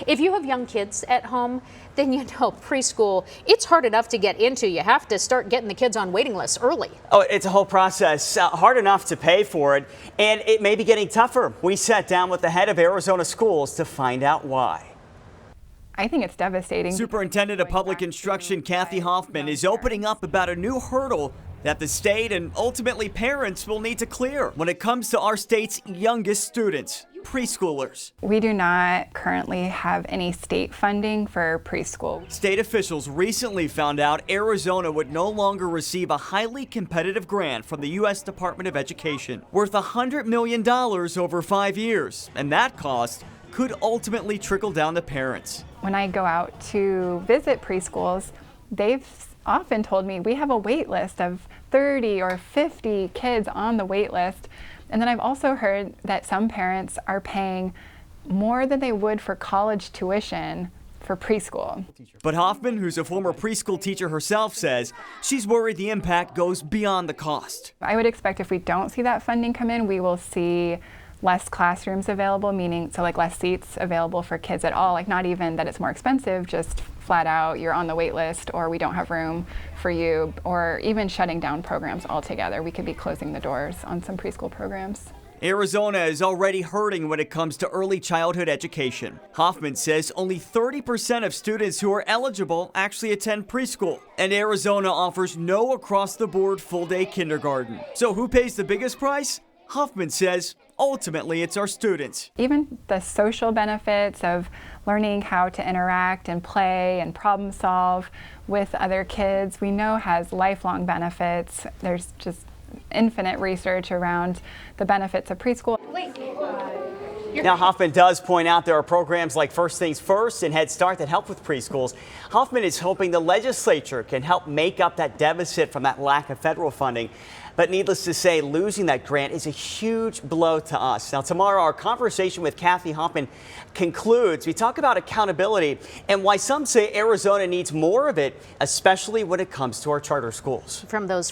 If you have young kids at home, then you know preschool, it's hard enough to get into. You have to start getting the kids on waiting lists early. Oh, it's a whole process, hard enough to pay for it, and it may be getting tougher. We sat down with the head of Arizona schools to find out why. I think it's devastating. Superintendent of Public Instruction Kathy Hoffman is opening up about a new hurdle that the state and ultimately parents will need to clear when it comes to our state's youngest students, preschoolers. We do not currently have any state funding for preschool. State officials recently found out Arizona would no longer receive a highly competitive grant from the U.S. Department of Education worth $100 million over 5 years, and that cost could ultimately trickle down to parents. When I go out to visit preschools, they've often told me we have a wait list of 30 or 50 kids on the wait list. And then I've also heard that some parents are paying more than they would for college tuition for preschool. But Hoffman, who's a former preschool teacher herself, says she's worried the impact goes beyond the cost. I would expect if we don't see that funding come in, we will see less classrooms available, meaning so like less seats available for kids at all, like not even that it's more expensive, just flat out you're on the wait list or we don't have room for you, or even shutting down programs altogether. We could be closing the doors on some preschool programs. Arizona is already hurting when it comes to early childhood education. Hoffman says only 30% of students who are eligible actually attend preschool, and Arizona offers no across-the-board full-day kindergarten. So who pays the biggest price? Hoffman says ultimately it's our students. Even the social benefits of learning how to interact and play and problem solve with other kids, we know has lifelong benefits. There's just infinite research around the benefits of preschool. Now, Hoffman does point out there are programs like First Things First and Head Start that help with preschools. Hoffman is hoping the legislature can help make up that deficit from that lack of federal funding. But needless to say, losing that grant is a huge blow to us. Now, tomorrow, our conversation with Kathy Hoffman concludes. We talk about accountability and why some say Arizona needs more of it, especially when it comes to our charter schools. From those